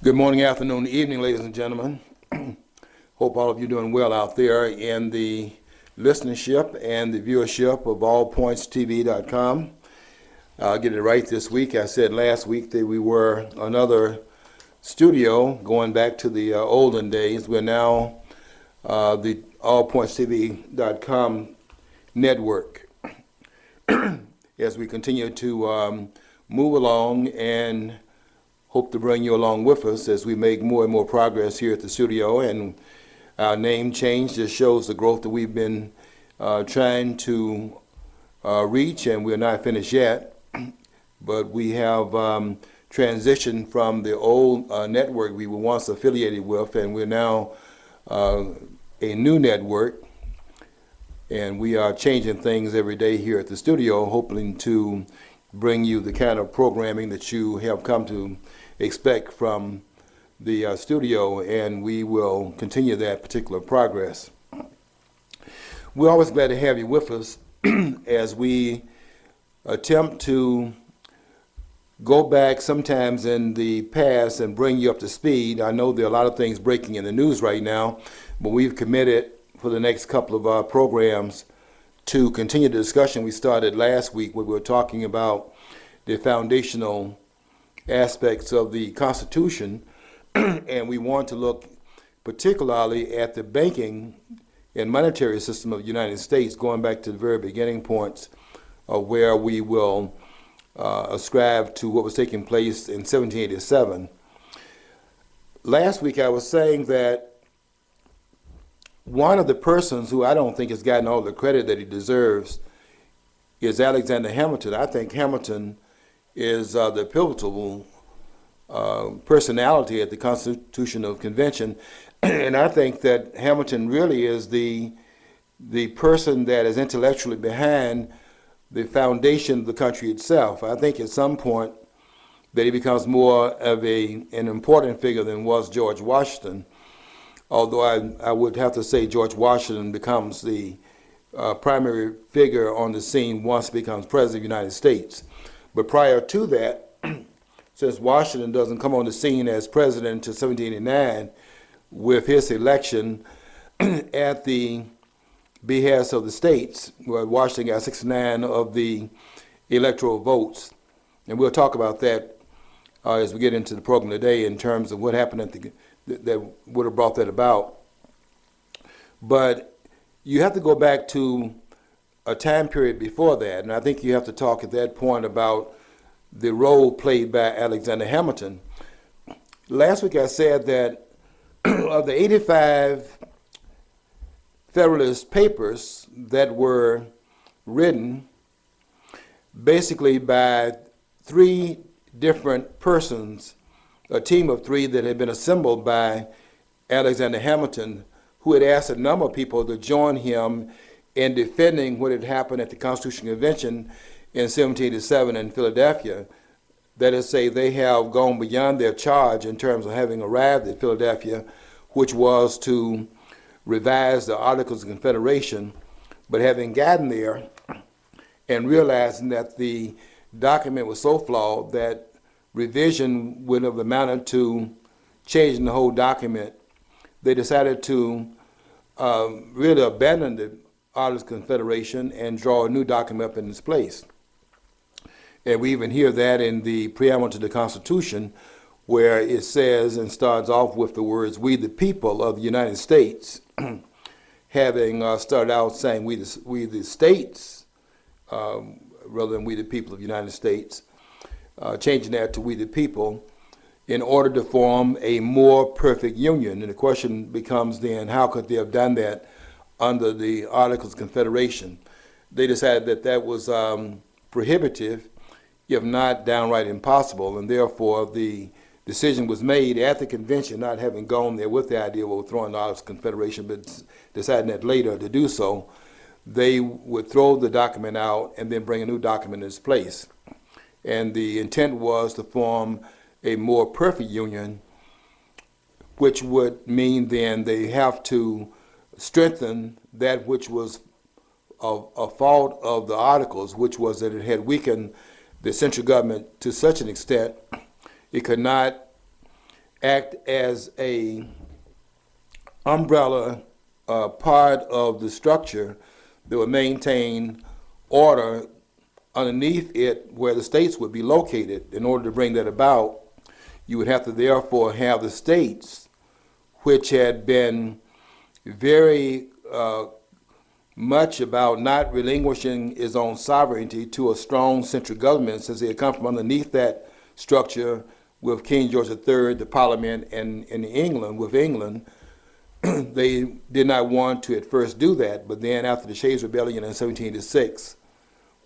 Good morning, afternoon, evening, ladies and gentlemen. Hope all of you are doing well out there in the listenership and the viewership of allpointstv.com. I'll get it right this week. I said last week that we were another studio going back to the olden days. We're now the allpointstv.com network as we continue to move along and hope to bring you along with us as we make more and more progress here at the studio. And our name change just shows the growth that we've been trying to reach, and we're not finished yet. But we have transitioned from the old network we were once affiliated with, and we're now a new network. And we are changing things every day here at the studio, hoping to bring you the kind of programming that you have come to expect from the studio, and we will continue that particular progress. We're always glad to have you with us as we attempt to go back sometimes in the past and bring you up to speed. I know there are a lot of things breaking in the news right now, but we've committed for the next couple of our programs to continue the discussion we started last week, where we were talking about the foundational aspects of the Constitution, and we want to look particularly at the banking and monetary system of the United States, going back to the very beginning points of where we will ascribe to what was taking place in 1787. Last week I was saying that one of the persons who I don't think has gotten all the credit that he deserves is Alexander Hamilton. I think Hamilton is the pivotal personality at the Constitutional Convention, and I think that Hamilton really is the person that is intellectually behind the foundation of the country itself. I think at some point that he becomes more of an important figure than was George Washington, although I would have to say George Washington becomes the primary figure on the scene once he becomes President of the United States. But prior to that, since Washington doesn't come on the scene as president until 1789, with his election at the behest of the states, where Washington got 69 of the electoral votes. And we'll talk about that as we get into the program today in terms of what happened at that would have brought that about. But you have to go back to a time period before that, and I think you have to talk at that point about the role played by Alexander Hamilton. Last week I said that of the 85 Federalist Papers that were written basically by three different persons, a team of three that had been assembled by Alexander Hamilton, who had asked a number of people to join him in defending what had happened at the Constitutional Convention in 1787 in Philadelphia. That is, say, they have gone beyond their charge in terms of having arrived at Philadelphia, which was to revise the Articles of Confederation, but having gotten there and realizing that the document was so flawed that revision would have amounted to changing the whole document, they decided to really abandon the Articles of Confederation and draw a new document up in its place. And we even hear that in the preamble to the Constitution, where it says and starts off with the words, "We the people of the United States," having started out saying we the states, rather than "we the people of the United States," changing that to "we the people," in order to form a more perfect union. And the question becomes then, how could they have done that under the Articles of Confederation? They decided that that was prohibitive, if not downright impossible, and therefore the decision was made at the convention, not having gone there with the idea of overthrowing the Articles of Confederation, but deciding that later to do so, they would throw the document out and then bring a new document in its place. And the intent was to form a more perfect union, which would mean then they have to strengthen that which was a fault of the Articles, which was that it had weakened the central government to such an extent it could not act as a umbrella part of the structure that would maintain order underneath it where the states would be located. In order to bring that about, you would have to therefore have the states, which had been very much about not relinquishing its own sovereignty to a strong central government, since they had come from underneath that structure with King George III, the Parliament, and in England, with England. They did not want to at first do that, but then after the Shays Rebellion in 1786,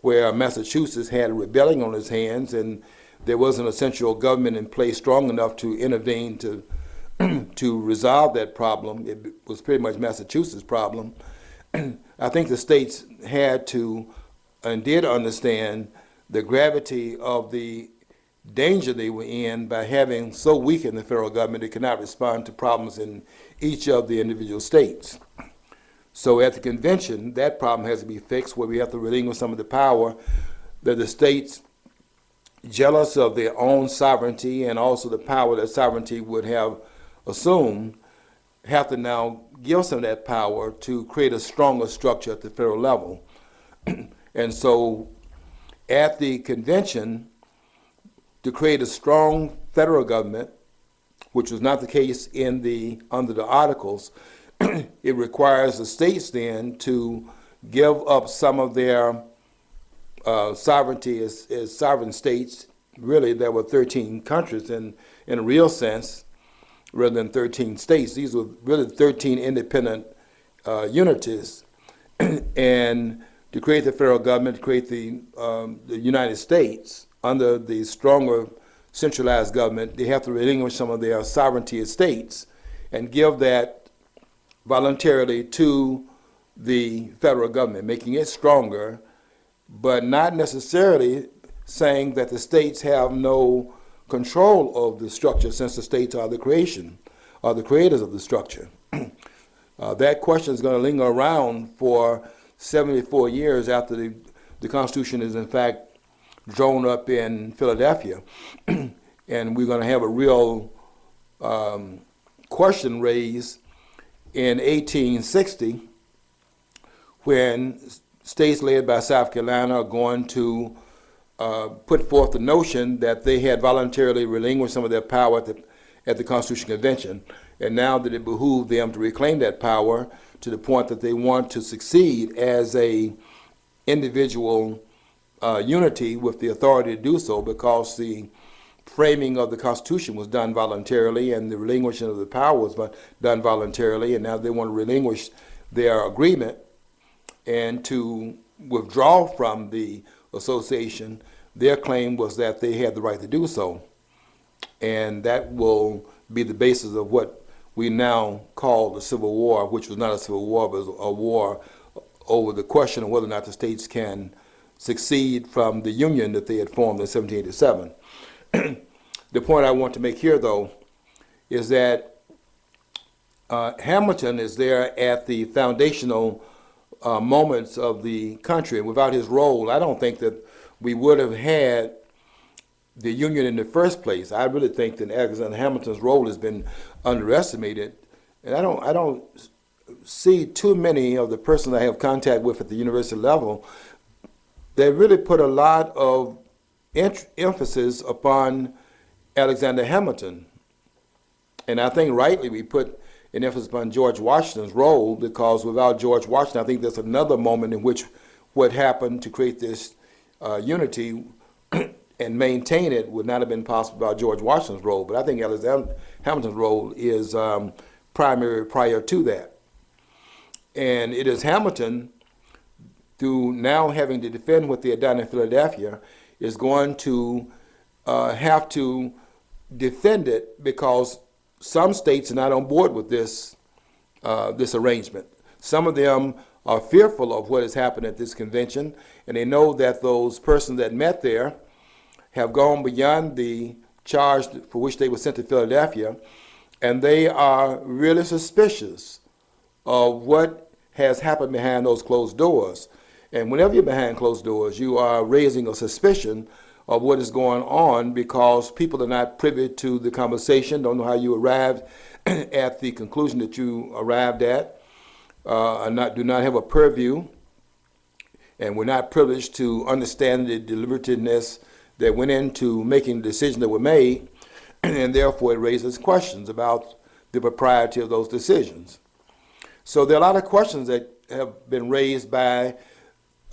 where Massachusetts had a rebellion on its hands and there wasn't a central government in place strong enough to intervene to to resolve that problem. It was pretty much Massachusetts' problem. I think the states had to and did understand the gravity of the danger they were in by having so weakened the federal government it could not respond to problems in each of the individual states. So at the convention, that problem has to be fixed, where we have to relinquish some of the power that the states, jealous of their own sovereignty and also the power that sovereignty would have assumed, have to now give some of that power to create a stronger structure at the federal level. And so at the convention, to create a strong federal government, which was not the case under the Articles, it requires the states then to give up some of their sovereignty as sovereign states. Really, there were 13 countries in a real sense, rather than 13 states. These were really 13 independent unities. And to create the federal government, to create the United States under the stronger centralized government, they have to relinquish some of their sovereignty as states and give that voluntarily to the federal government, making it stronger, but not necessarily saying that the states have no control of the structure, since the states are the creators of the structure. That question is going to linger around for 74 years after the Constitution is in fact drawn up in Philadelphia. And we're going to have a real question raised in 1860, when states led by South Carolina are going to put forth the notion that they had voluntarily relinquished some of their power at the Constitutional Convention, and now that it behooved them to reclaim that power to the point that they want to succeed as a individual unity with the authority to do so, because the framing of the Constitution was done voluntarily and the relinquishing of the power was done voluntarily, and now they want to relinquish their agreement and to withdraw from the association. Their claim was that they had the right to do so, and that will be the basis of what we now call the Civil War, which was not a civil war, but a war over the question of whether or not the states can succeed from the union that they had formed in 1787. The point I want to make here, though, is that Hamilton is there at the foundational moments of the country, and without his role, I don't think that we would have had the Union in the first place. I really think that Alexander Hamilton's role has been underestimated, and I don't see too many of the persons I have contact with at the university level that really put a lot of emphasis upon Alexander Hamilton. And I think rightly we put an emphasis upon George Washington's role, because without George Washington, I think there's another moment in which what happened to create this unity and maintain it would not have been possible without George Washington's role. But I think Alexander Hamilton's role is primary prior to that. And it is Hamilton, through now having to defend what they had done in Philadelphia, is going to have to defend it, because some states are not on board with this arrangement. Some of them are fearful of what has happened at this convention, and they know that those persons that met there have gone beyond the charge for which they were sent to Philadelphia, and they are really suspicious of what has happened behind those closed doors. And whenever you're behind closed doors, you are raising a suspicion of what is going on because people are not privy to the conversation, don't know how you arrived at the conclusion that you arrived at, do not have a purview, and we're not privileged to understand the deliberativeness that went into making the decisions that were made, and therefore it raises questions about the propriety of those decisions. So there are a lot of questions that have been raised by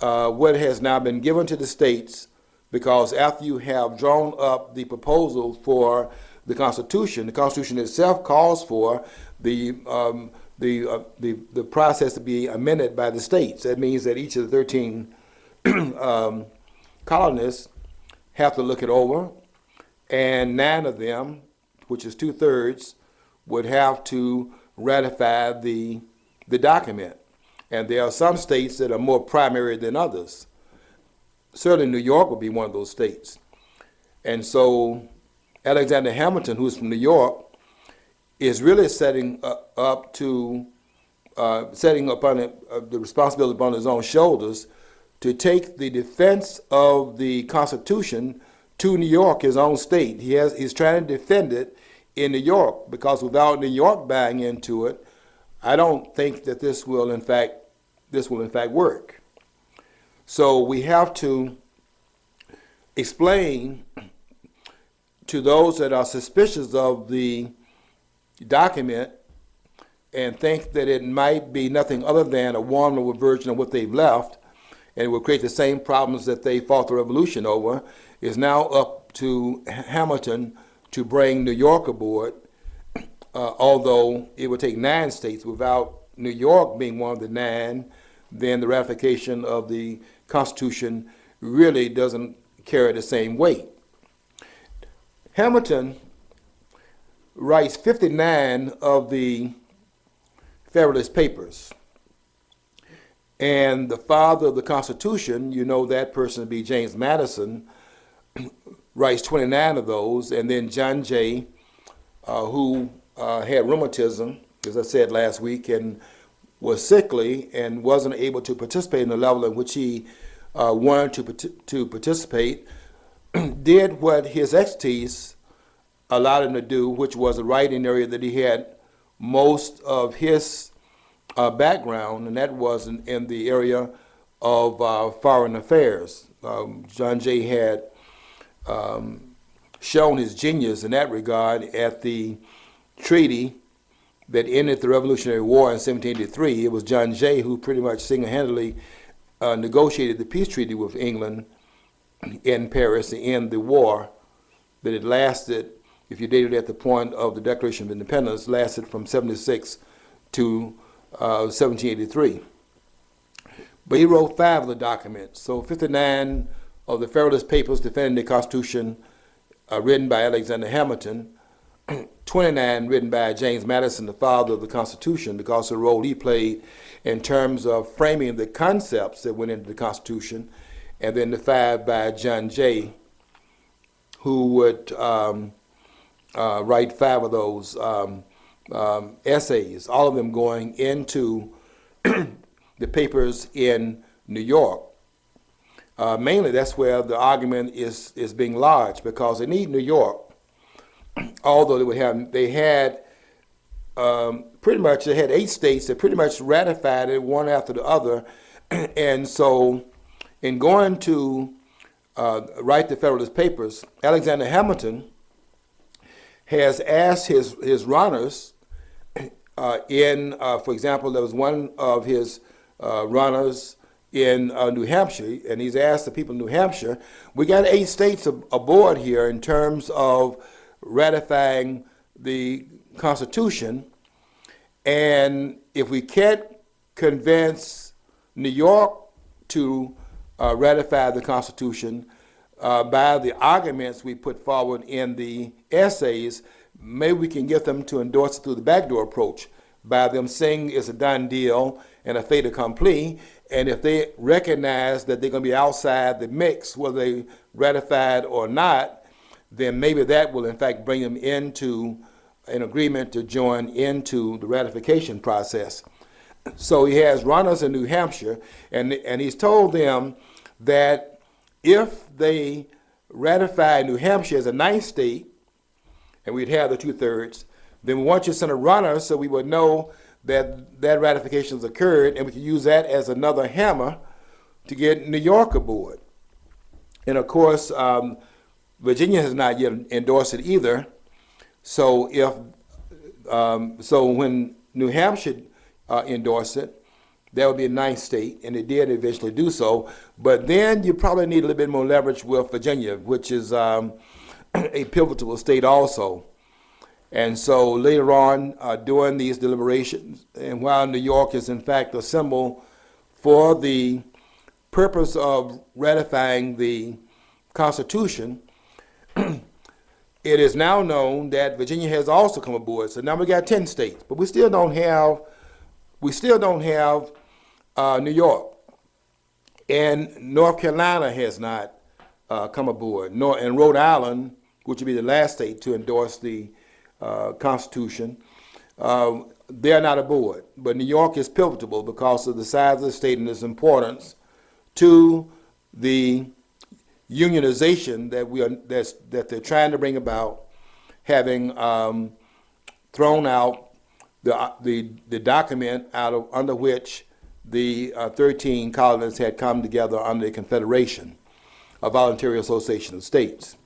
what has now been given to the states, because after you have drawn up the proposal for the Constitution itself calls for the process to be amended by the states. That means that each of the 13 colonists have to look it over, and 9 of them, which is 2/3, would have to ratify the document. And there are some states that are more primary than others. Certainly New York would be one of those states. And so Alexander Hamilton, who's from New York, is really setting upon the responsibility upon his own shoulders to take the defense of the Constitution to New York, his own state. He's trying to defend it in New York, because without New York buying into it, I don't think that this will in fact work. So we have to explain to those that are suspicious of the document and think that it might be nothing other than a warm-up version of what they've left, and it will create the same problems that they fought the revolution over, is now up to Hamilton to bring New York aboard, although it would take 9 states. Without New York being one of the 9, then the ratification of the Constitution really doesn't carry the same weight. Hamilton writes 59 of the Federalist Papers. And the father of the Constitution, you know that person to be James Madison, writes 29 of those. And then John Jay, who had rheumatism, as I said last week, and was sickly and wasn't able to participate in the level at which he wanted to participate, did what his expertise allowed him to do, which was a writing area that he had most of his background, and that was in the area of foreign affairs. John Jay had shown his genius in that regard at the treaty that ended the Revolutionary War in 1783. It was John Jay who pretty much single-handedly negotiated the peace treaty with England in Paris to end the war that it lasted, if you dated at the point of the Declaration of Independence, lasted from 76 to 1783. But he wrote 5 of the documents. So 59 of the Federalist Papers defending the Constitution written by Alexander Hamilton, 29 written by James Madison, the father of the Constitution, because of the role he played in terms of framing the concepts that went into the Constitution, and then the 5 by John Jay, who would write 5 of those essays, all of them going into the papers in New York. Mainly that's where the argument is being lodged, because they need New York. Although they had 8 states that pretty much ratified it one after the other, and so in going to write the Federalist Papers, Alexander Hamilton has asked his runners for example, there was one of his runners in New Hampshire, and he's asked the people in New Hampshire, we got 8 states aboard here in terms of ratifying the Constitution, and if we can't convince New York to ratify the Constitution by the arguments we put forward in the essays, maybe we can get them to endorse it through the backdoor approach by them saying it's a done deal and a fait accompli, and if they recognize that they're going to be outside the mix, whether they ratified or not, then maybe that will in fact bring them into an agreement to join into the ratification process. So he has runners in New Hampshire, and he's told them that if they ratify New Hampshire as a ninth state, and we'd have the 2/3, then we want you to send a runner so we would know that that ratification has occurred, and we can use that as another hammer to get New York aboard. And of course, Virginia has not yet endorsed it either. So when New Hampshire endorsed it, that would be a ninth state, and it did eventually do so. But then you probably need a little bit more leverage with Virginia, which is a pivotal state also. And so later on, during these deliberations, and while New York is in fact assembled for the purpose of ratifying the Constitution, it is now known that Virginia has also come aboard. So now we got 10 states, but we still don't have New York, and North Carolina has not come aboard. And Rhode Island, which would be the last state to endorse the Constitution, they're not aboard. But New York is pivotal because of the size of the state and its importance to the unionization that they're trying to bring about, having thrown out the document under which the 13 colonies had come together under a confederation, a voluntary association of states.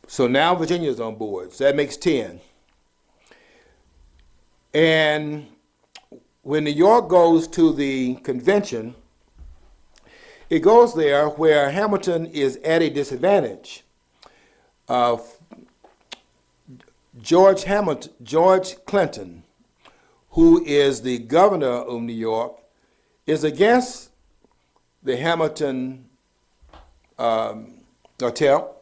So now Virginia is on board, so that makes 10. And when New York goes to the convention, it goes there where Hamilton is at a disadvantage. George Clinton, who is the governor of New York, is against the Hamilton attempt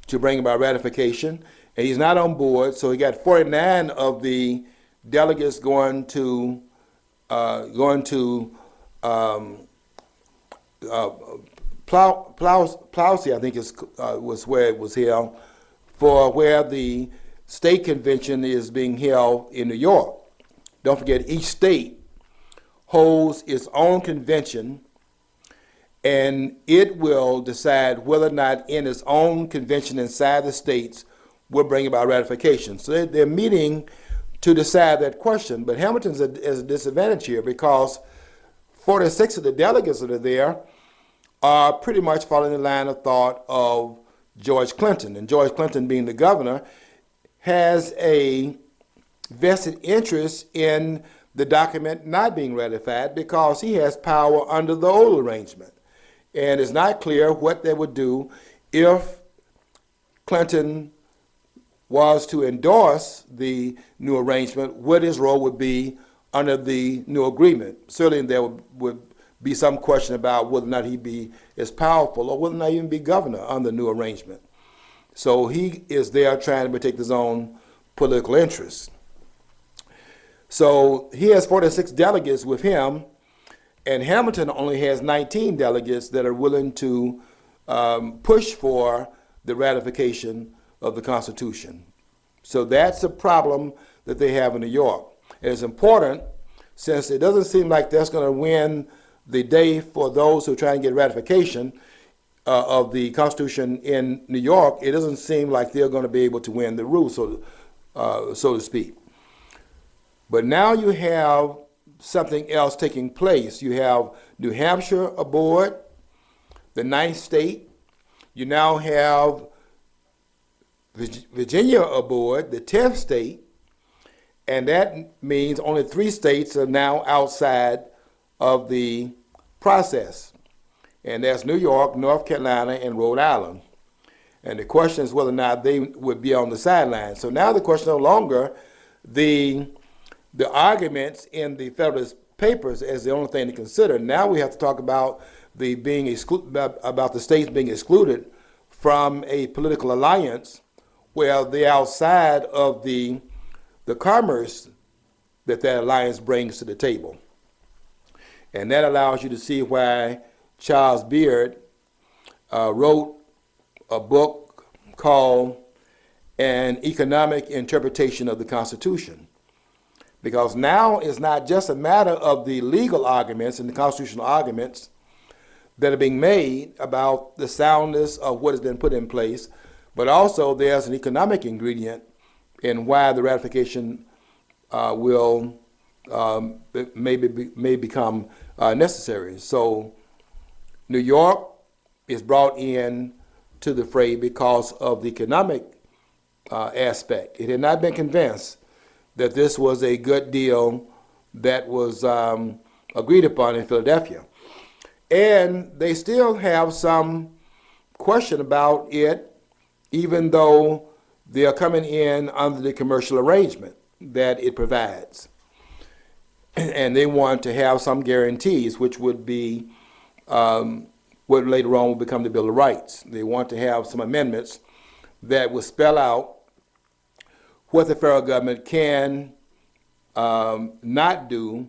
to bring about ratification, and he's not on board. So he got 49 of the delegates going to Plowsy, I think was where it was held, for where the state convention is being held in New York. Don't forget, each state holds its own convention, and it will decide whether or not in its own convention inside the states will bring about ratification. So they're meeting to decide that question. But Hamilton's at a disadvantage here because 46 of the delegates that are there are pretty much following the line of thought of George Clinton. And George Clinton, being the governor, has a vested interest in the document not being ratified because he has power under the old arrangement. And it's not clear what they would do if Clinton was to endorse the new arrangement, what his role would be under the new agreement. Certainly there would be some question about whether or not he'd be as powerful or whether or not he'd be governor under the new arrangement. So he is there trying to protect his own political interests. So he has 46 delegates with him, and Hamilton only has 19 delegates that are willing to push for the ratification of the Constitution. So that's a problem that they have in New York. And it's important, since it doesn't seem like that's going to win the day for those who are trying to get ratification of the Constitution in New York. It doesn't seem like they're going to be able to win the rule, so to speak. But now you have something else taking place. You have New Hampshire aboard, the ninth state. You now have Virginia aboard, the 10th state, and that means only 3 states are now outside of the process. And that's New York, North Carolina, and Rhode Island. And the question is whether or not they would be on the sidelines. So now the question is no longer the arguments in the Federalist Papers as the only thing to consider. Now we have to talk about about the states being excluded from a political alliance where they're outside of the commerce that alliance brings to the table. And that allows you to see why Charles Beard wrote a book called An Economic Interpretation of the Constitution. Because now it's not just a matter of the legal arguments and the constitutional arguments. that are being made about the soundness of what has been put in place, but also there's an economic ingredient in why the ratification will may become necessary. So New York is brought in to the fray because of the economic aspect. It had not been convinced that this was a good deal that was agreed upon in Philadelphia. And they still have some question about it, even though they are coming in under the commercial arrangement that it provides. And they want to have some guarantees, which would be what later on will become the Bill of Rights. They want to have some amendments that will spell out what the federal government can not do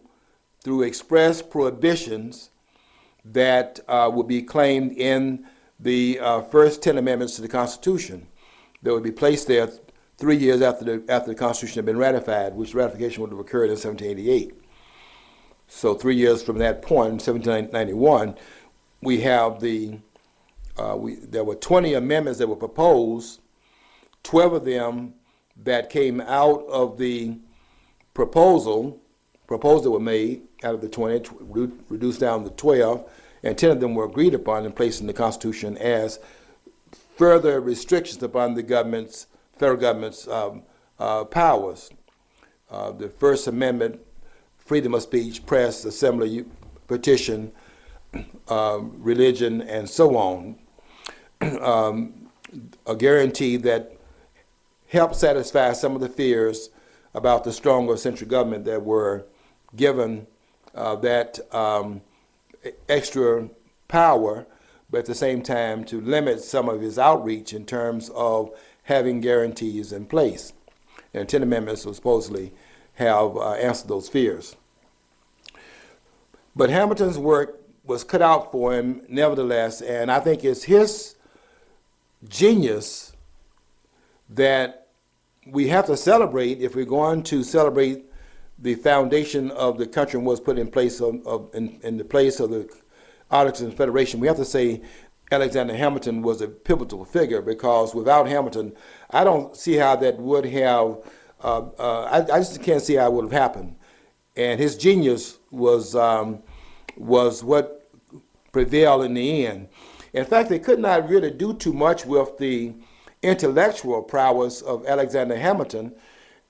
through express prohibitions that would be claimed in the first 10 amendments to the Constitution that would be placed there 3 years after the Constitution had been ratified, which ratification would have occurred in 1788. So 3 years from that point, in 1791, we have there were 20 amendments that were proposed, 12 of them that came out of the proposals that were made out of the 20, reduced down to 12, and 10 of them were agreed upon and placed in the Constitution as further restrictions upon the federal government's powers. The First Amendment, freedom of speech, press, assembly, petition, religion, and so on, a guarantee that helped satisfy some of the fears about the stronger central government that were given that extra power, but at the same time to limit some of his outreach in terms of having guarantees in place. And 10 amendments will supposedly have answered those fears. But Hamilton's work was cut out for him nevertheless, and I think it's his genius that we have to celebrate if we're going to celebrate the foundation of the country and was put in place in the place of the Articles of Confederation. We have to say Alexander Hamilton was a pivotal figure, because without Hamilton, I don't see how that would have, I just can't see how it would have happened. And his genius was what prevailed in the end. In fact, they could not really do too much with the intellectual prowess of Alexander Hamilton,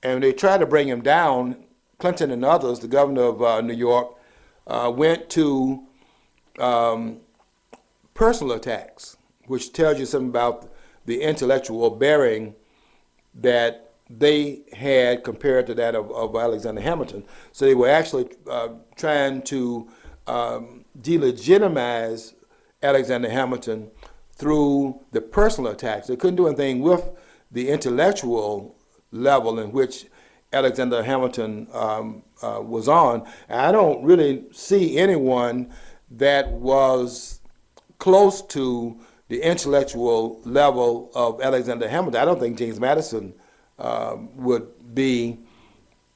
and they tried to bring him down. Clinton and others, the governor of New York, went to personal attacks, which tells you something about the intellectual bearing that they had compared to that of Alexander Hamilton. So they were actually trying to delegitimize Alexander Hamilton through the personal attacks. They couldn't do anything with the intellectual level in which Alexander Hamilton was on. And I don't really see anyone that was close to the intellectual level of Alexander Hamilton. I don't think James Madison would be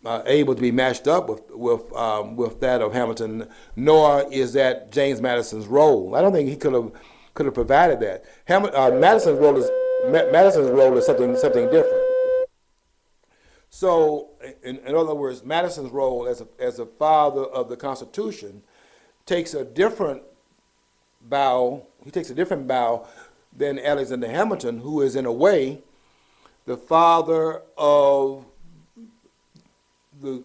able to be matched up with that of Hamilton, nor is that James Madison's role. I don't think he could have provided that. Madison's role is something different. So, in other words, Madison's role as a father of the Constitution takes a different bow. He takes a different bow than Alexander Hamilton, who is in a way the father of the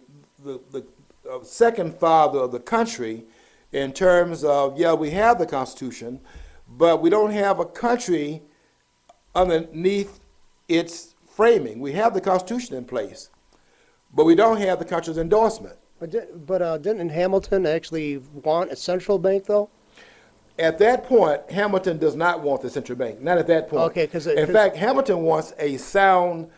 second father of the country, in terms of, yeah, we have the Constitution, but we don't have a country underneath its framing. We have the Constitution in place, but we don't have the country's endorsement. But didn't Hamilton actually want a central bank, though? At that point, Hamilton does not want the central bank. Not at that point. Okay, in fact, Hamilton wants a sound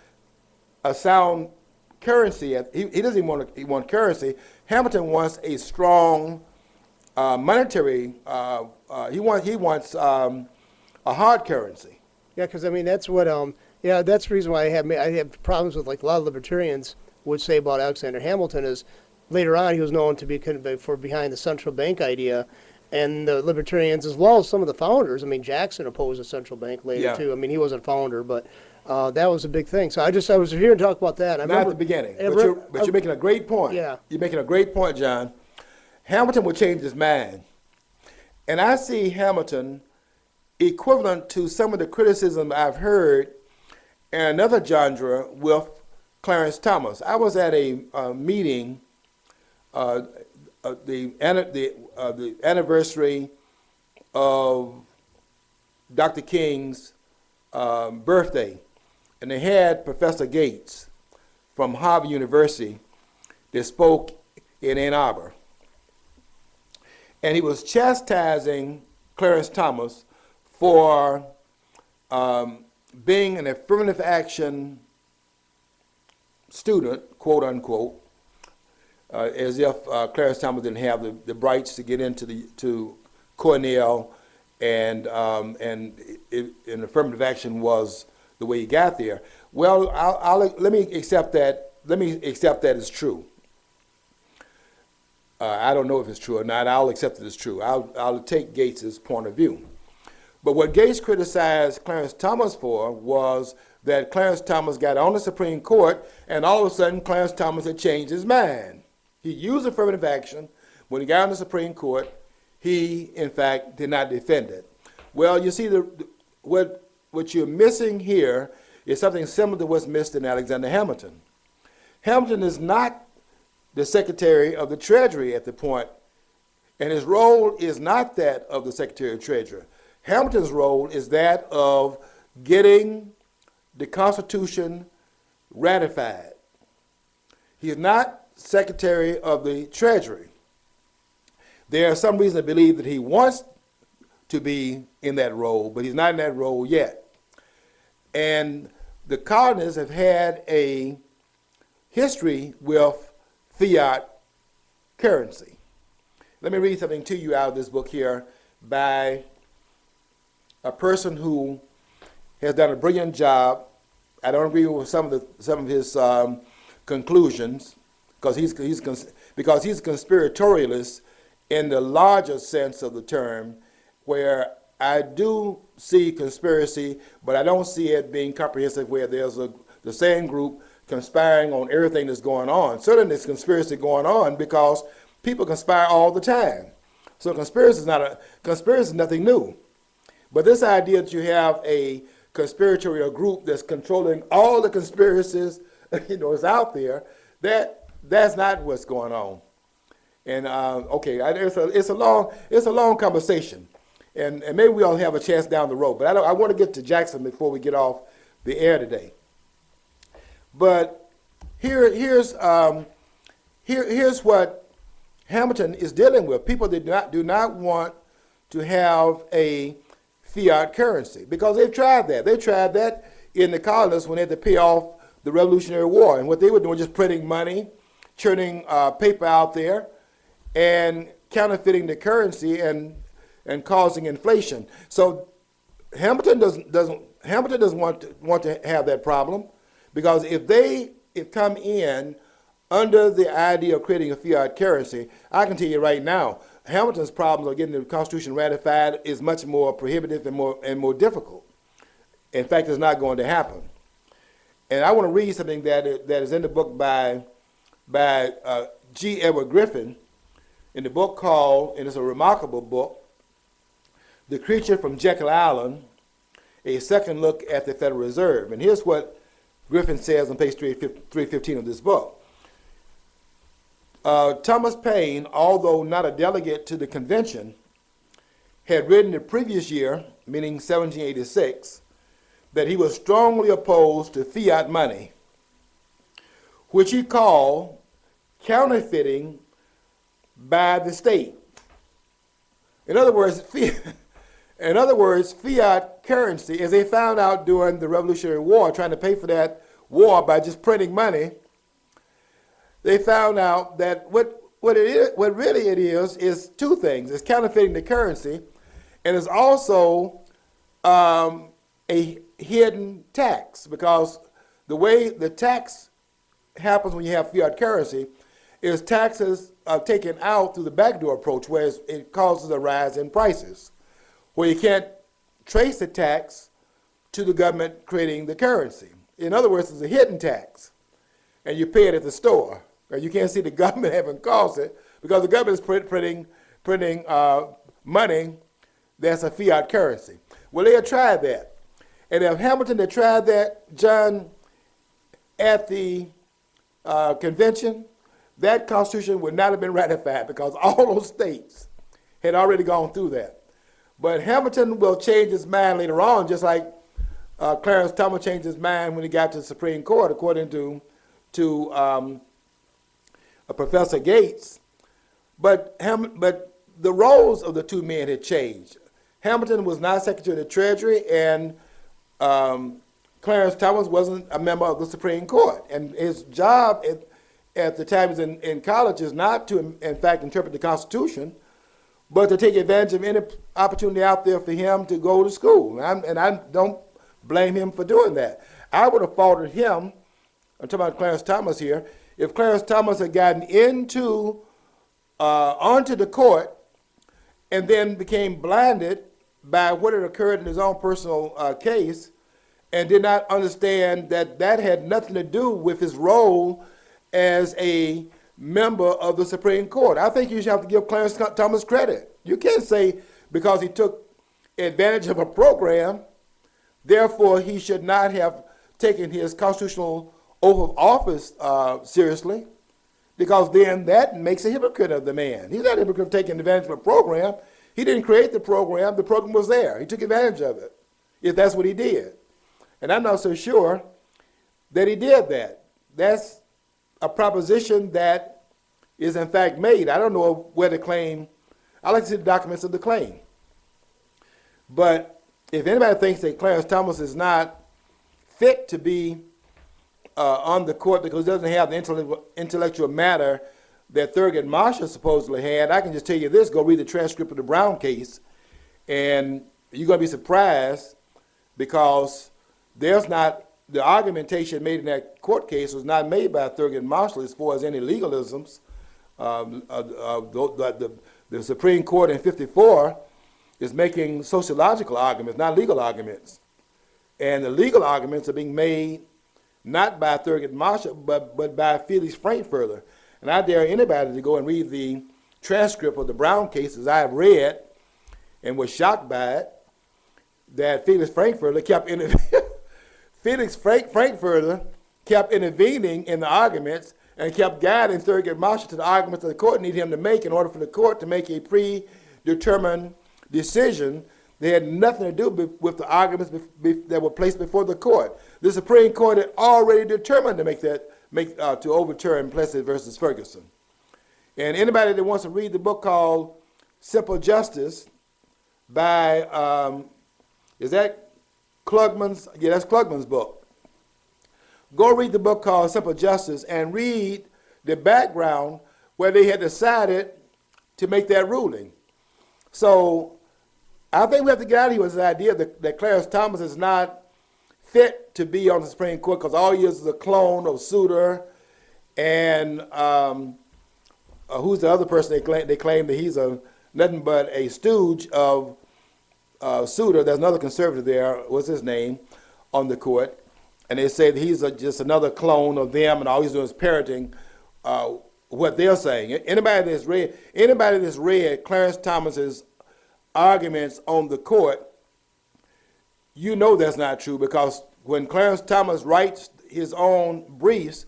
currency. He doesn't even want currency. Hamilton wants a strong monetary. He wants a hard currency. Yeah, because I mean that's what that's the reason why I have problems with, like, a lot of libertarians would say about Alexander Hamilton is later on he was known to be kind of for behind the central bank idea, and the libertarians, as well as some of the founders. I mean, Jackson opposed a central bank later Yeah. too. I mean, he wasn't a founder, but that was a big thing. So I was here to talk about that. I Not at the beginning, I but you're making a great point. Yeah. You're making a great point, John. Hamilton would change his mind. And I see Hamilton equivalent to some of the criticism I've heard in another genre with Clarence Thomas. I was at a meeting, the anniversary of Dr. King's birthday, and they had Professor Gates from Harvard University that spoke in Ann Arbor. And he was chastising Clarence Thomas for being an affirmative action student, quote unquote, as if Clarence Thomas didn't have the rights to get to Cornell, and affirmative action was the way he got there. Well, let me accept that. Let me accept that as true. I don't know if it's true or not. I'll accept it as true. I'll take Gates's point of view. But what Gates criticized Clarence Thomas for was that Clarence Thomas got on the Supreme Court, and all of a sudden Clarence Thomas had changed his mind. He used affirmative action. When he got on the Supreme Court, he, in fact, did not defend it. Well, you see, what you're missing here is something similar to what's missed in Alexander Hamilton. Hamilton is not the Secretary of the Treasury at the point, and his role is not that of the Secretary of Treasury. Hamilton's role is that of getting the Constitution ratified. He is not Secretary of the Treasury. There are some reason to believe that he wants to be in that role, but he's not in that role yet. And the colonists have had a history with fiat currency. Let me read something to you out of this book here by a person who has done a brilliant job. I don't agree with some of his conclusions because he's a conspiratorialist in the larger sense of the term, where I do see conspiracy, but I don't see it being comprehensive where there's the same group conspiring on everything that's going on. Certainly there's conspiracy going on because people conspire all the time. So conspiracy is nothing new. But this idea that you have a conspiratorial group that's controlling all the conspiracies, is out there, that's not what's going on. And okay, it's a long conversation, and maybe we'll have a chance down the road. But I want to get to Jackson before we get off the air today. But here's what Hamilton is dealing with. People that do not want to have a fiat currency because they've tried that. They tried that in the colonists when they had to pay off the Revolutionary War, and what they were doing was just printing money, churning paper out there, and counterfeiting the currency and causing inflation. So Hamilton doesn't want to have that problem, because if they come in under the idea of creating a fiat currency, I can tell you right now, Hamilton's problems of getting the Constitution ratified is much more prohibitive and more difficult. In fact, it's not going to happen. And I want to read something that is in the book by G. Edward Griffin, in the book called, and it's a remarkable book, The Creature from Jekyll Island, A Second Look at the Federal Reserve. And here's what Griffin says on page 315 of this book. Thomas Paine, although not a delegate to the convention, had written the previous year, meaning 1786, that he was strongly opposed to fiat money, which he called counterfeiting by the state. In other words, fiat currency, as they found out during the Revolutionary War, trying to pay for that war by just printing money, they found out that what really it is two things. It's counterfeiting the currency, and it's also a hidden tax, because the way the tax happens when you have fiat currency is taxes are taken out through the backdoor approach, where it causes a rise in prices, where you can't trace the tax to the government creating the currency. In other words, it's a hidden tax, and you pay it at the store. You can't see the government having caused it because the government is printing money that's a fiat currency. Well, they had tried that. And if Hamilton had tried that, John, at the convention, that Constitution would not have been ratified because all those states had already gone through that. But Hamilton will change his mind later on, just like Clarence Thomas changed his mind when he got to the Supreme Court, according to Professor Gates. But the roles of the two men had changed. Hamilton was not Secretary of the Treasury, and Clarence Thomas wasn't a member of the Supreme Court. And his job at the time he was in college is not to, in fact, interpret the Constitution, but to take advantage of any opportunity out there for him to go to school. And I don't blame him for doing that. I would have faulted him, I'm talking about Clarence Thomas here, if Clarence Thomas had gotten onto the court and then became blinded by what had occurred in his own personal case and did not understand that that had nothing to do with his role as a member of the Supreme Court. I think you should have to give Clarence Thomas credit. You can't say because he took advantage of a program, therefore he should not have taken his constitutional oath of office seriously, because then that makes a hypocrite of the man. He's not a hypocrite for taking advantage of a program. He didn't create the program was there. He took advantage of it, if that's what he did. And I'm not so sure that he did that. That's a proposition that is in fact made. I don't know where the claim, I like to see the documents of the claim. But if anybody thinks that Clarence Thomas is not fit to be on the court because he doesn't have the intellectual matter that Thurgood Marshall supposedly had, I can just tell you this, go read the transcript of the Brown case, and you're going to be surprised because there's not, the argumentation made in that court case was not made by Thurgood Marshall as far as any legalisms. The Supreme Court in 54 is making sociological arguments, not legal arguments. And the legal arguments are being made not by Thurgood Marshall, but by Felix Frankfurter. And I dare anybody to go and read the transcript of the Brown case, as I have read and was shocked by it, that Felix Frankfurter kept Frankfurter kept intervening in the arguments and kept guiding Thurgood Marshall to the arguments that the court needed him to make in order for the court to make a predetermined decision. They had nothing to do with the arguments that were placed before the court. The Supreme Court had already determined to overturn Plessy versus Ferguson. And anybody that wants to read the book called Simple Justice by, is that Klugman's? Yeah, that's Klugman's book. Go read the book called Simple Justice and read the background where they had decided to make that ruling. So I think we have to get out of here with this idea that Clarence Thomas is not fit to be on the Supreme Court because all he is a clone of Souter, and who's the other person they claim that he's nothing but a stooge of Souter. There's another conservative there, what's his name, on the court, and they say that he's just another clone of them, and all he's doing is parroting what they're saying. Anybody that's read Clarence Thomas's arguments on the court, you know that's not true, because when Clarence Thomas writes his own briefs,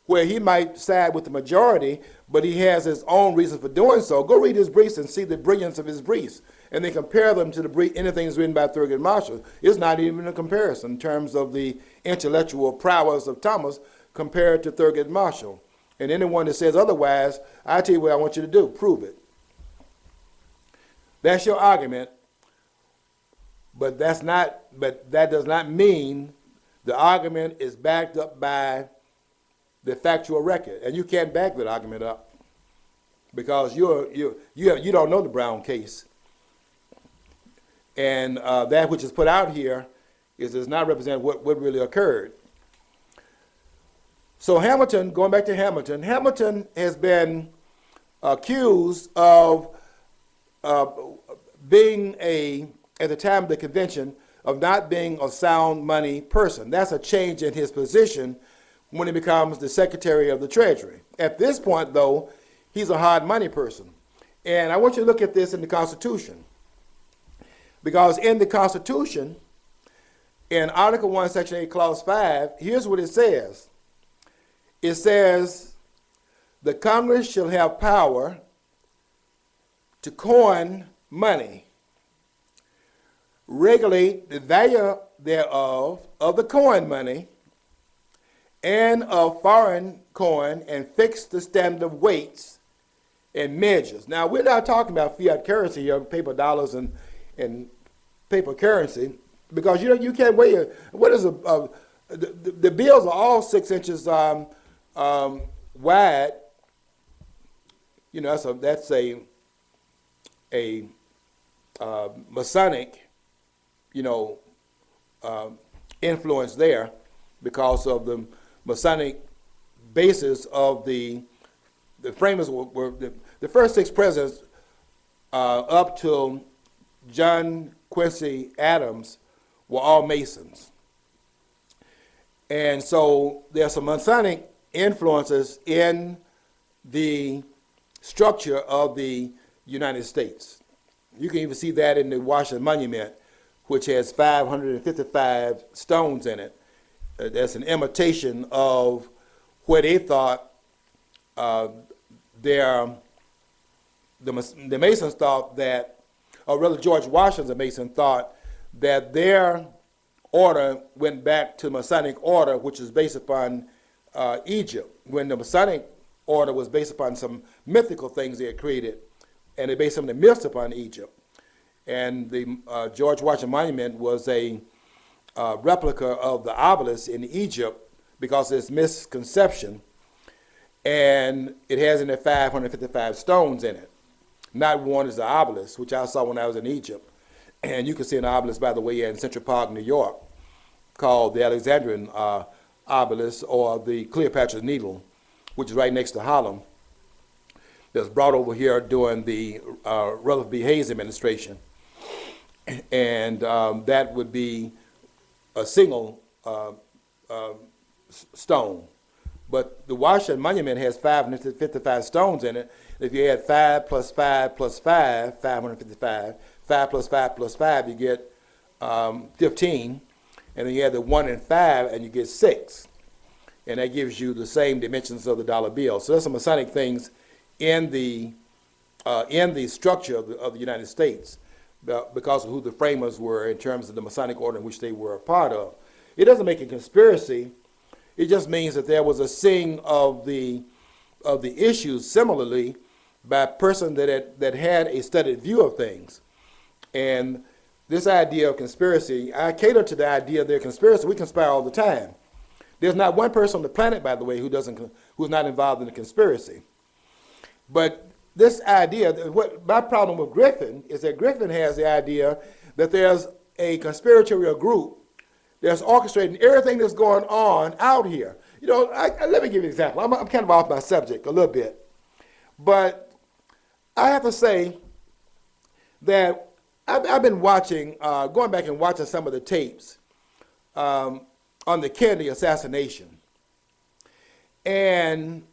where he might side with the majority, but he has his own reasons for doing so, go read his briefs and see the brilliance of his briefs, and then compare them to anything that's written by Thurgood Marshall. It's not even a comparison in terms of the intellectual prowess of Thomas compared to Thurgood Marshall. And anyone that says otherwise, I tell you what I want you to do, prove it. That's your argument, but that does not mean the argument is backed up by the factual record, and you can't back that argument up because you don't know the Brown case, and that which is put out here does not represent what really occurred. So Hamilton, going back to Hamilton, Hamilton has been accused of being at the time of the convention, of not being a sound money person. That's a change in his position when he becomes the Secretary of the Treasury. At this point, though, he's a hard money person. And I want you to look at this in the Constitution. Because in the Constitution, in Article 1, Section 8, Clause 5, here's what it says. It says, the Congress shall have power to coin money, regulate the value thereof, of the coin money, and of foreign coin, and fix the standard of weights and measures. Now, we're not talking about fiat currency here, paper dollars and paper currency, because you can't weigh it. What is the bills are all 6 inches wide. You know, that's a Masonic, influence there, because of the Masonic basis of the framers were the first 6 presidents up till John Quincy Adams were all Masons. And so there's some Masonic influences in the structure of the United States. You can even see that in the Washington Monument, which has 555 stones in it. That's an imitation of where they thought the Masons thought that, or rather George Washington, the Mason, thought that their order went back to Masonic order, which is based upon Egypt, when the Masonic order was based upon some mythical things they had created, and they based some of the myths upon Egypt. And the George Washington Monument was a replica of the obelisk in Egypt because of its misconception, and it has in it 555 stones in it. Not one is the obelisk, which I saw when I was in Egypt. And you can see an obelisk, by the way, in Central Park, New York, called the Alexandrian obelisk, or the Cleopatra's Needle, which is right next to Harlem. That was brought over here during the Rutherford B. Hayes administration. And that would be a single stone. But the Washington Monument has 555 stones in it. If you add 5 plus 5 plus 5, 555, 5 plus 5 plus 5, you get 15. And then you add the 1 and 5, and you get 6. And that gives you the same dimensions of the dollar bill. So there's some Masonic things in the structure of the United States because of who the framers were in terms of the Masonic order in which they were a part of. It doesn't make a conspiracy. It just means that there was a seeing of the issues similarly by a person that had a studied view of things. And this idea of conspiracy, I cater to the idea of their conspiracy. We conspire all the time. There's not one person on the planet, by the way, who's not involved in a conspiracy. But this idea, what my problem with Griffin is that Griffin has the idea that there's a conspiratorial group that's orchestrating everything that's going on out here. Let me give you an example. I'm kind of off my subject a little bit. But I have to say that I've been watching, going back and watching some of the tapes on the Kennedy assassination. And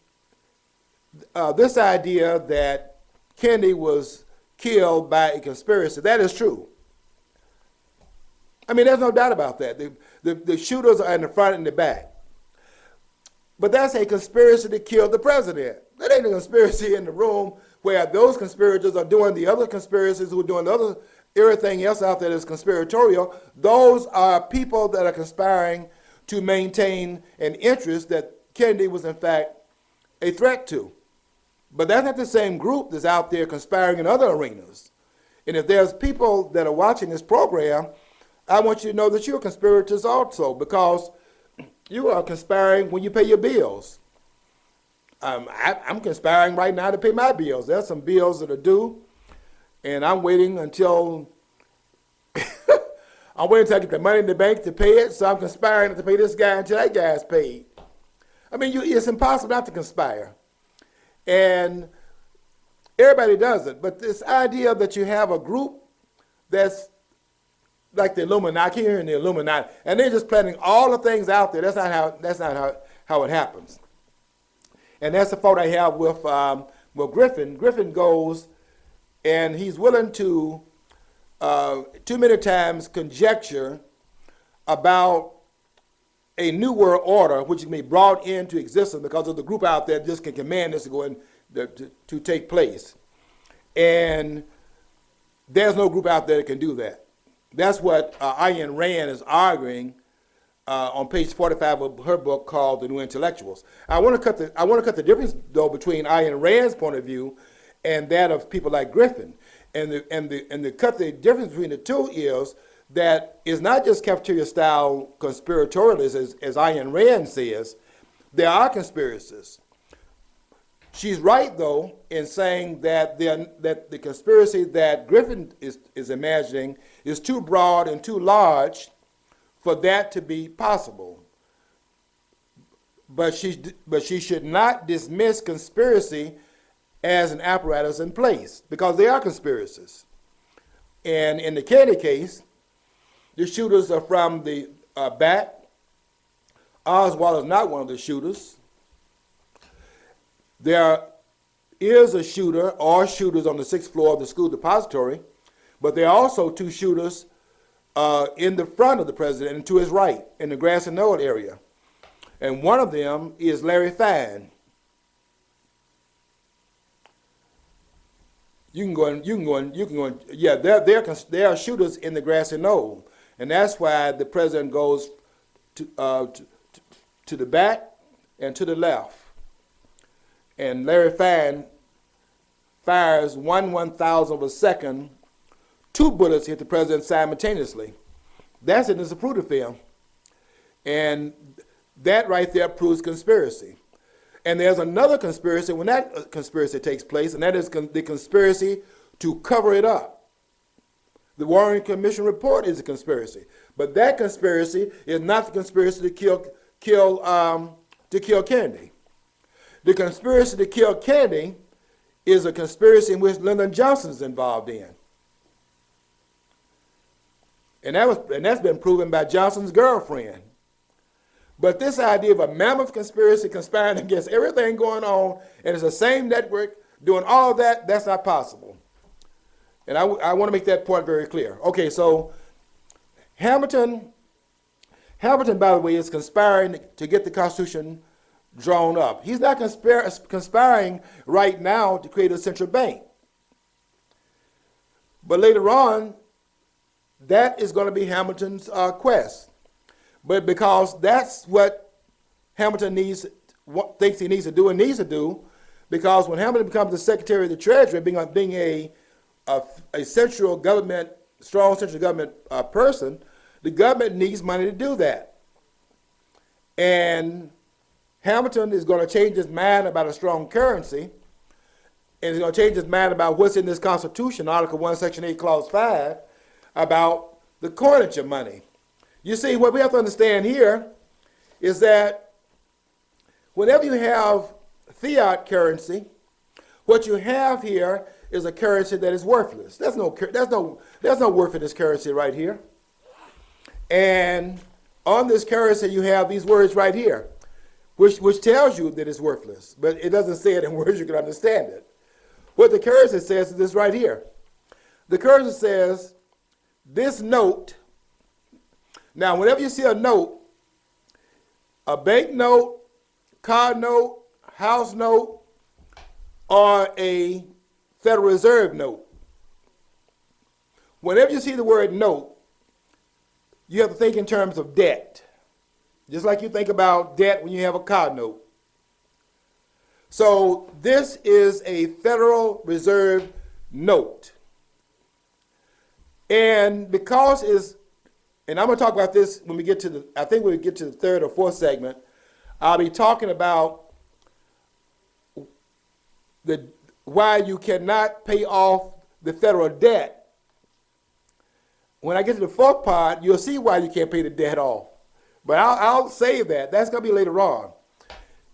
this idea that Kennedy was killed by a conspiracy, that is true. I mean, there's no doubt about that. The shooters are in the front and the back. But that's a conspiracy to kill the president. That ain't a conspiracy in the room where those conspirators are doing the other conspiracies who are doing the other, everything else out there that's conspiratorial. Those are people that are conspiring to maintain an interest that Kennedy was in fact a threat to. But that's not the same group that's out there conspiring in other arenas. And if there's people that are watching this program, I want you to know that you're conspirators also, because you are conspiring when you pay your bills. I'm conspiring right now to pay my bills. There's some bills that are due, and I'm waiting until I get the money in the bank to pay it, so I'm conspiring to pay this guy until that guy's paid. I mean, it's impossible not to conspire. And everybody does it. But this idea that you have a group that's like the Illuminati here and the Illuminati, and they're just planning all the things out there. That's not how it happens. And that's the fault I have with Griffin. Griffin goes, and he's willing to too many times conjecture about a new world order which can be brought into existence because of the group out there that just can command this to go in to take place. And there's no group out there that can do that. That's what Ayn Rand is arguing on page 45 of her book called The New Intellectuals. I want to cut the difference though between Ayn Rand's point of view and that of people like Griffin. And the difference between the two is that it's not just cafeteria style conspiratorialism as Ayn Rand says. There are conspiracies. She's right though in saying that the conspiracy that Griffin is imagining is too broad and too large for that to be possible. But she should not dismiss conspiracy as an apparatus in place, because they are conspiracies. And in the Kennedy case, the shooters are from the back. Oswald is not one of the shooters. There is a shooter or shooters on the 6th floor of the school depository, but there are also two shooters in the front of the president and to his right in the Grassy Knoll area. And one of them is Larry Fine. You can go in. Yeah, there are shooters in the Grassy Knoll, and that's why the president goes to the back and to the left. And Larry Fine fires 1/1000 of a second. 2 bullets hit the president simultaneously. That's in the Zapruder film, and that right there proves conspiracy. And there's another conspiracy when that conspiracy takes place, and that is the conspiracy to cover it up. The Warren Commission report is a conspiracy, but that conspiracy is not the conspiracy to kill Kennedy. The conspiracy to kill Kennedy is a conspiracy in which Lyndon Johnson is involved in, and that's been proven by Johnson's girlfriend. But this idea of a mammoth conspiracy conspiring against everything going on, and it's the same network doing all of that, that's not possible. And I want to make that point very clear. Okay, so Hamilton, by the way, is conspiring to get the Constitution drawn up. He's not conspiring right now to create a central bank. But later on, that is going to be Hamilton's quest. But because that's what Hamilton thinks he needs to do and needs to do, because when Hamilton becomes the Secretary of the Treasury, being a central government, strong central government person, the government needs money to do that. And Hamilton is going to change his mind about a strong currency, and he's going to change his mind about what's in this Constitution, Article 1, Section 8, Clause 5, about the coinage of money. You see, what we have to understand here is that whenever you have fiat currency, what you have here is a currency that is worthless. There's no worth in this currency right here. And on this currency, you have these words right here, which tells you that it's worthless, but it doesn't say it in words you can understand it. What the currency says is this right here. The currency says, this note. Now, whenever you see a note, a bank note, car note, house note, or a Federal Reserve note, whenever you see the word note, you have to think in terms of debt, just like you think about debt when you have a car note. So this is a Federal Reserve note. And because it's, and I'm going to talk about this when we get to I think when we get to the 3rd or 4th segment, I'll be talking about why you cannot pay off the federal debt. When I get to the 4th part, you'll see why you can't pay the debt off. But I'll save that. That's going to be later on.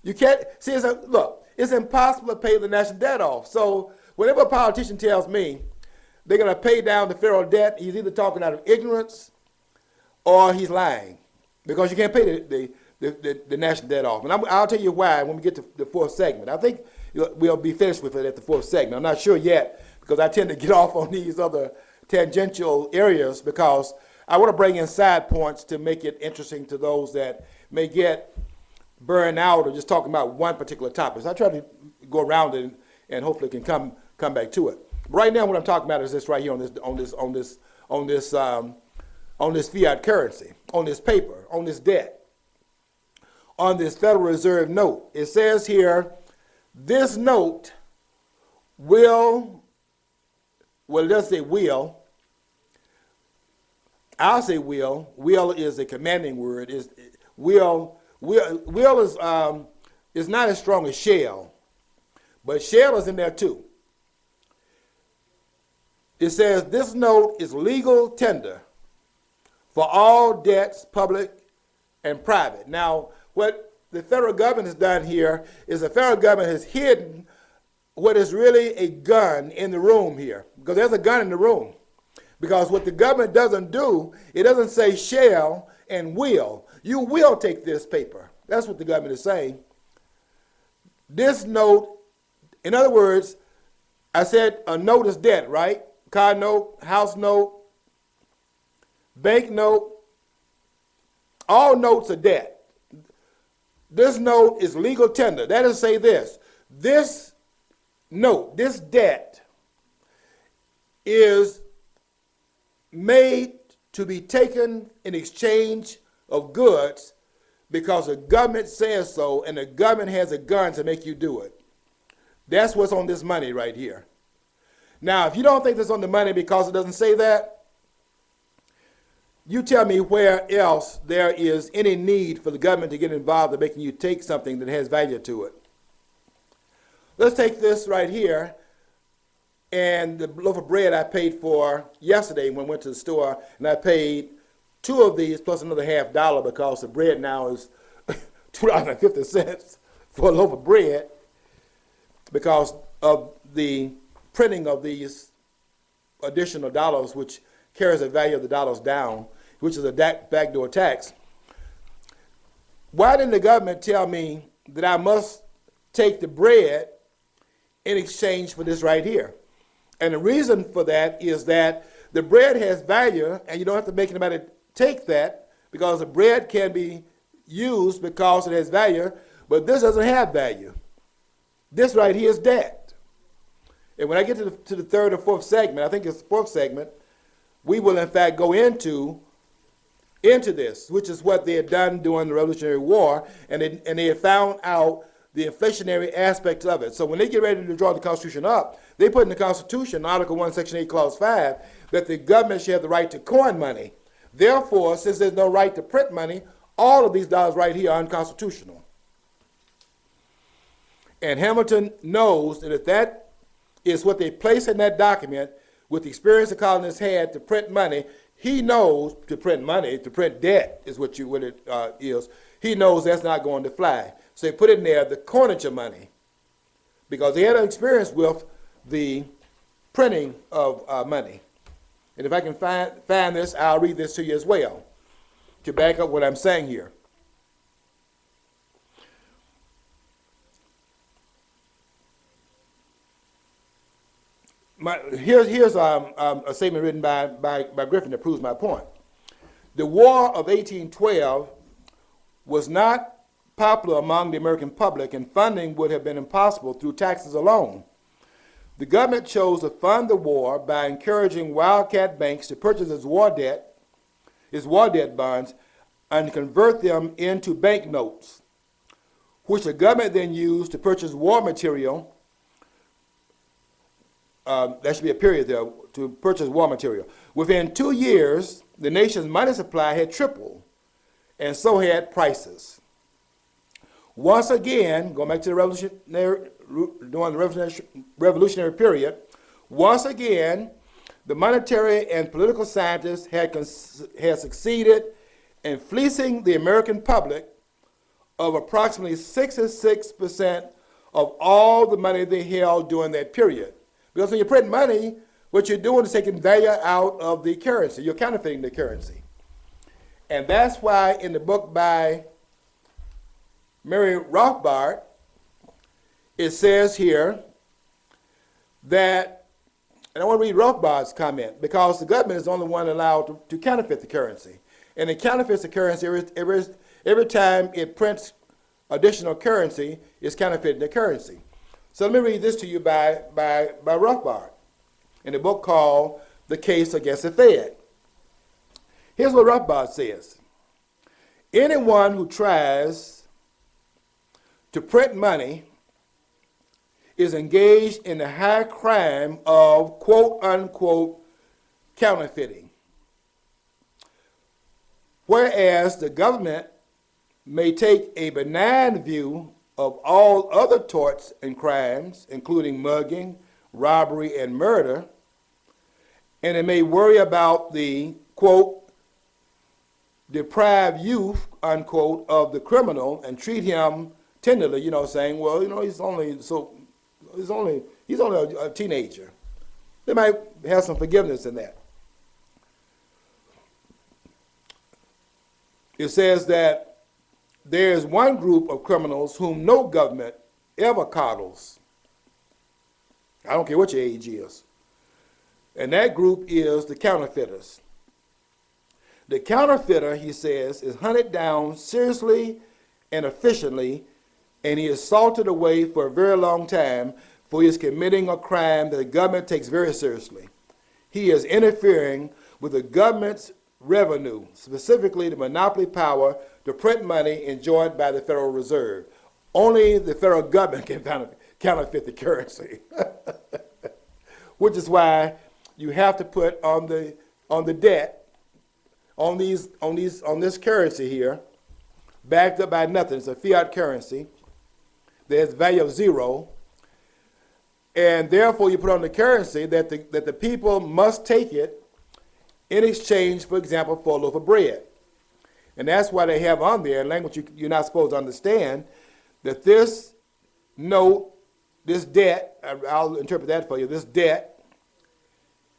You can't, see, look, it's impossible to pay the national debt off. So whenever a politician tells me they're going to pay down the federal debt, he's either talking out of ignorance or he's lying, because you can't pay the national debt off. And I'll tell you why when we get to the fourth segment. I think we'll be finished with it at the fourth segment. I'm not sure yet, because I tend to get off on these other tangential areas, because I want to bring in side points to make it interesting to those that may get burned out or just talking about one particular topic. So I try to go around it and hopefully can come back to it. But right now, what I'm talking about is this right here on this fiat currency, on this paper, on this debt, on this Federal Reserve note. It says here, this note will, well, it doesn't say will. I'll say will. Will is a commanding word. Will is not as strong as shall, but shall is in there too. It says this note is legal tender for all debts, public and private. Now, what the federal government has done here is the federal government has hidden what is really a gun in the room here, because there's a gun in the room. Because what the government doesn't do, it doesn't say shall and will. You will take this paper. That's what the government is saying. This note, in other words, I said a note is debt, right? Car note, house note, bank note, all notes are debt. This note is legal tender. That is to say this. This note, this debt is made to be taken in exchange of goods because the government says so, and the government has a gun to make you do it. That's what's on this money right here. Now, if you don't think that's on the money because it doesn't say that, you tell me where else there is any need for the government to get involved in making you take something that has value to it. Let's take this right here, and the loaf of bread I paid for yesterday when I went to the store, and I paid 2 of these plus another $50 because the bread now is $2.50 for a loaf of bread because of the printing of these additional dollars, which carries the value of the dollars down, which is a backdoor tax. Why didn't the government tell me that I must take the bread in exchange for this right here? And the reason for that is that the bread has value, and you don't have to make anybody take that, because the bread can be used because it has value, but this doesn't have value. This right here is debt. And when I get to the third or fourth segment, I think it's the fourth segment, we will in fact go into this, which is what they had done during the Revolutionary War, and they had found out the inflationary aspects of it. So when they get ready to draw the Constitution up, they put in the Constitution, Article 1, Section 8, Clause 5, that the government should have the right to coin money. Therefore, since there's no right to print money, all of these dollars right here are unconstitutional. And Hamilton knows that if that is what they place in that document, with the experience the colonists had to print money, he knows to print money, to print debt is what it is. He knows that's not going to fly. So they put in there the coinage of money, because they had an experience with the printing of money. And if I can find this, I'll read this to you as well to back up what I'm saying here. Here's a statement written by Griffin that proves my point. The War of 1812 was not popular among the American public, and funding would have been impossible through taxes alone. The government chose to fund the war by encouraging wildcat banks to purchase its war debt bonds, and convert them into banknotes, which the government then used to purchase war material. There should be a period there, to purchase war material. Within 2 years, the nation's money supply had tripled, and so had prices. Once again, going back to during the revolutionary period, once again, the monetary and political scientists had succeeded in fleecing the American public of approximately 66% of all the money they held during that period. Because when you print money, what you're doing is taking value out of the currency. You're counterfeiting the currency. And that's why in the book by Murray Rothbard, it says here that, and I want to read Rothbard's comment, because the government is the only one allowed to counterfeit the currency. And it counterfeits the currency every time it prints additional currency, it's counterfeiting the currency. So let me read this to you by Rothbard in a book called The Case Against the Fed. Here's what Rothbard says. Anyone who tries to print money is engaged in the high crime of quote-unquote counterfeiting. Whereas the government may take a benign view of all other torts and crimes, including mugging, robbery, and murder, and it may worry about the, quote, deprived youth, unquote, of the criminal and treat him tenderly, saying, well, he's only a teenager. They might have some forgiveness in that. It says that there is one group of criminals whom no government ever coddles. I don't care what your age is. And that group is the counterfeiters. The counterfeiter, he says, is hunted down seriously and efficiently, and he is salted away for a very long time, for he is committing a crime that the government takes very seriously. He is interfering with the government's revenue, specifically the monopoly power to print money enjoyed by the Federal Reserve. Only the federal government can counterfeit the currency, which is why you have to put on the debt, on this currency here, backed up by nothing. It's a fiat currency. There's value of zero, and therefore you put on the currency that the people must take it in exchange, for example, for a loaf of bread. And that's why they have on there, in language you're not supposed to understand, that this note, this debt, I'll interpret that for you, this debt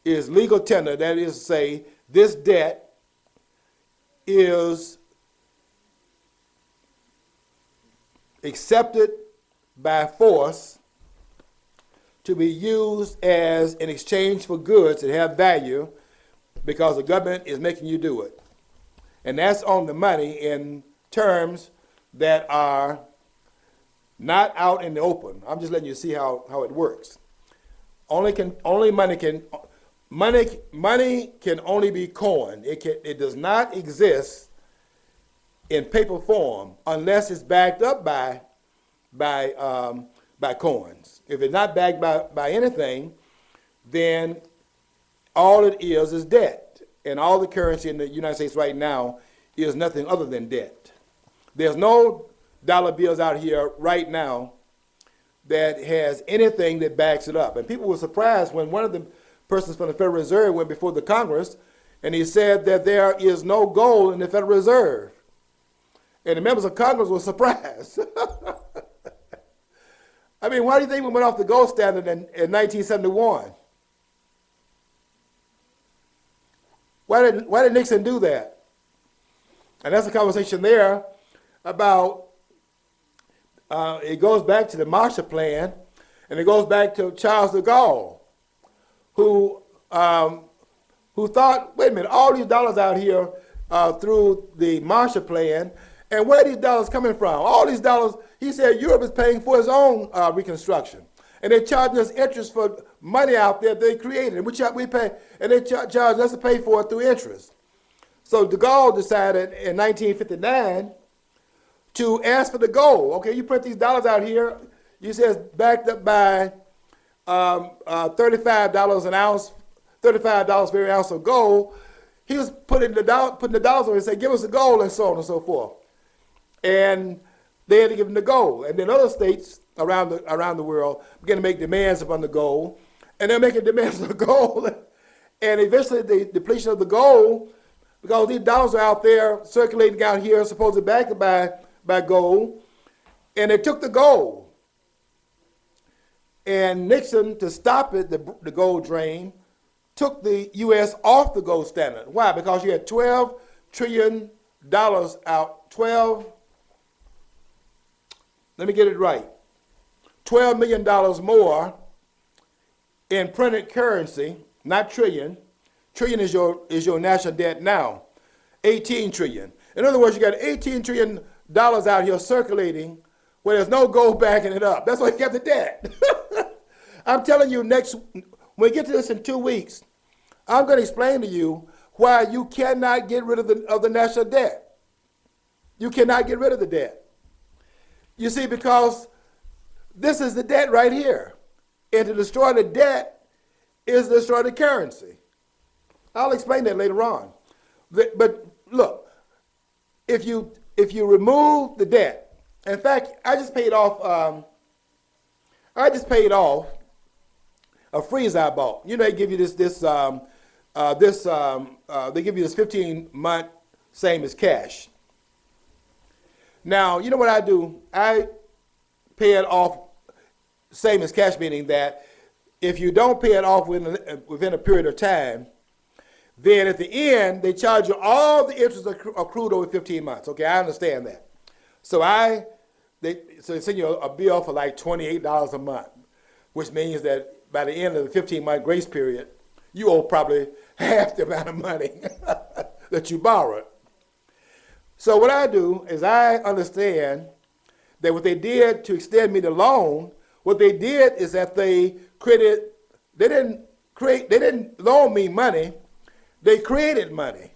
is legal tender. That is to say, this debt is accepted by force to be used as in exchange for goods that have value, because the government is making you do it. And that's on the money in terms that are not out in the open. I'm just letting you see how it works. Money can only be coined. It does not exist in paper form unless it's backed up by coins. If it's not backed by anything, then all it is debt. And all the currency in the United States right now is nothing other than debt. There's no dollar bills out here right now that has anything that backs it up. And people were surprised when one of the persons from the Federal Reserve went before the Congress and he said that there is no gold in the Federal Reserve. And the members of Congress were surprised. I mean, why do you think we went off the gold standard in 1971? Why did Nixon do that? And that's a conversation there about, it goes back to the Marshall Plan, and it goes back to Charles de Gaulle, who thought, wait a minute, all these dollars out here through the Marshall Plan, and where are these dollars coming from? All these dollars, he said Europe is paying for its own reconstruction. And they're charging us interest for money out there they created, and we pay, and they charge us to pay for it through interest. So de Gaulle decided in 1959 to ask for the gold. Okay, you print these dollars out here, you say it's backed up by $35 an ounce, $35 for every ounce of gold. He was putting the dollars on and say, give us the gold, and so on and so forth. And they had to give him the gold. And then other states around the world began to make demands upon the gold, and they're making demands on the gold. And eventually the depletion of the gold, because these dollars are out there circulating out here, supposedly backed by by gold, and they took the gold. And Nixon, to stop it, the gold drain, took the U.S. off the gold standard. Why? Because you had $12 trillion out, let me get it right, $12 million more in printed currency, not trillion. Trillion is your national debt now, 18 trillion. In other words, you got $18 trillion out here circulating where there's no gold backing it up. That's why you got the debt. I'm telling you, when we get to this in 2 weeks, I'm going to explain to you why you cannot get rid of the national debt. You cannot get rid of the debt. You see, because this is the debt right here. And to destroy the debt is to destroy the currency. I'll explain that later on. But look, if you remove the debt, in fact, I just paid off a freezer I bought. You know, they give you they give you this 15-month same as cash. Now, you know what I do? I pay it off same as cash, meaning that if you don't pay it off within a period of time, then at the end, they charge you all the interest accrued over 15 months. Okay, I understand that. So they send you a bill for like $28 a month, which means that by the end of the 15-month grace period, you owe probably half the amount of money that you borrowed. So what I do is I understand that what they did to extend me the loan, what they did is that they didn't loan me money, they created money.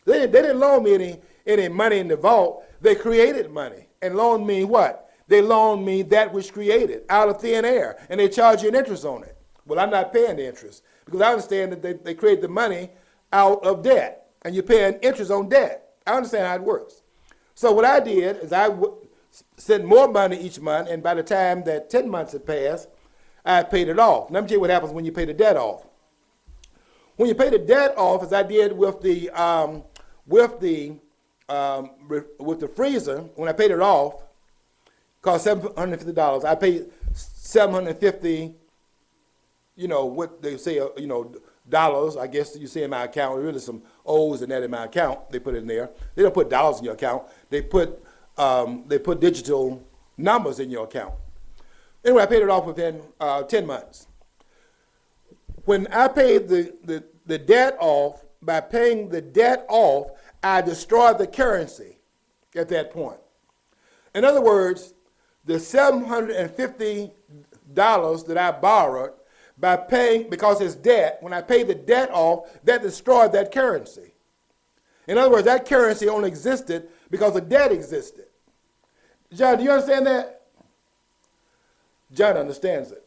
They didn't loan me any money in the vault, they created money. And loaned me what? They loaned me that which created out of thin air, and they charge you an interest on it. Well, I'm not paying the interest because I understand that they create the money out of debt, and you're paying interest on debt. I understand how it works. So what I did is I sent more money each month, and by the time that 10 months had passed, I had paid it off. Let me tell you what happens when you pay the debt off. When you pay the debt off, as I did with the freezer, when I paid it off, it cost $750. I paid $750. You know what they say, dollars, I guess you see in my account. Really some O's and that in my account. They put it in there. They don't put dollars in your account. They put digital numbers in your account. Anyway, I paid it off within 10 months. When I paid the debt off, by paying the debt off, I destroyed the currency at that point. In other words, the $750 that I borrowed, by paying, because it's debt, when I paid the debt off, that destroyed that currency. In other words, that currency only existed because the debt existed. John, do you understand that? John understands it.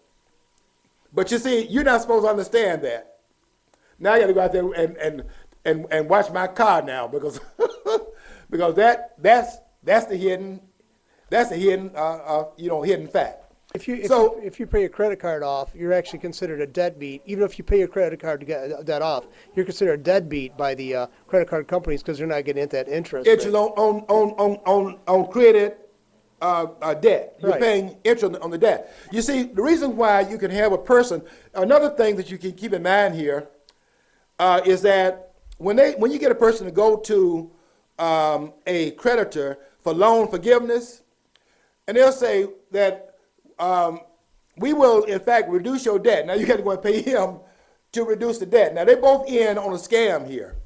But you see, you're not supposed to understand that. Now I got to go out there and watch my car now because because that's the hidden hidden fact. If you pay your credit card off, you're actually considered a deadbeat. Even if you pay your credit card to get that off, you're considered a deadbeat by the credit card companies because they're not getting that interest. Interest on credit debt. You're Right. paying interest on the debt. You see, the reason why you can have a person. Another thing that you can keep in mind here is that when you get a person to go to a creditor for loan forgiveness, and they'll say that. We will, in fact, reduce your debt. Now, you got to go and pay him to reduce the debt. Now, they both end on a scam here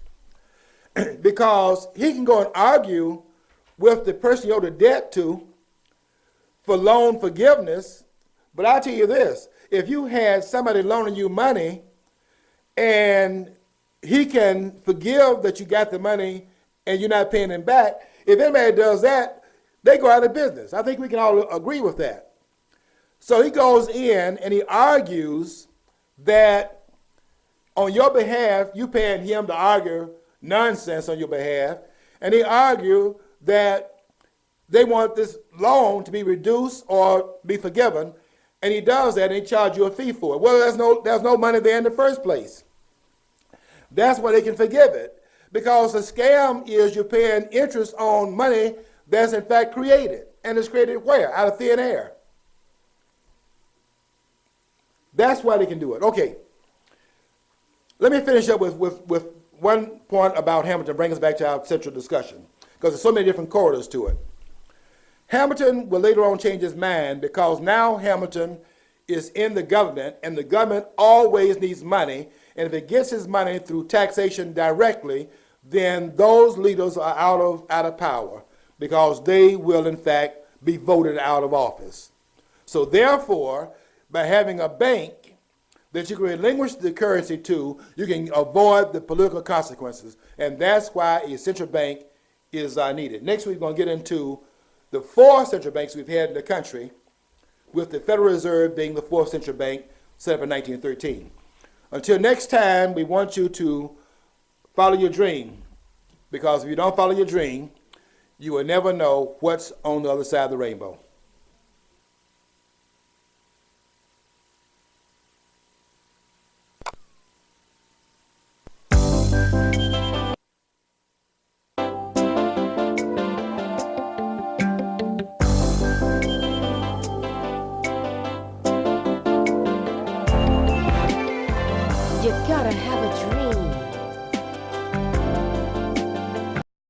because he can go and argue with the person you owe the debt to for loan forgiveness. But I'll tell you this, if you had somebody loaning you money and he can forgive that you got the money and you're not paying him back, if anybody does that, they go out of business. I think we can all agree with that. So he goes in and he argues that on your behalf, you paying him to argue nonsense on your behalf, and he argue that they want this loan to be reduced or be forgiven, and he does that and he charges you a fee for it. Well, there's no money there in the first place. That's why they can forgive it, because the scam is you're paying interest on money that's in fact created. And it's created where? Out of thin air. That's why they can do it. Okay. Let me finish up with one point about Hamilton, bring us back to our central discussion, because there's so many different corridors to it. Hamilton will later on change his mind because now Hamilton is in the government, and the government always needs money, and if it gets his money through taxation directly, then those leaders are out of power because they will in fact be voted out of office. So therefore, by having a bank that you can relinquish the currency to, you can avoid the political consequences. And that's why a central bank is needed. Next, we're going to get into the 4 central banks we've had in the country, with the Federal Reserve being the 4th central bank set up in 1913. Until next time, we want you to follow your dream, because if you don't follow your dream, you will never know what's on the other side of the rainbow. You gotta have a dream.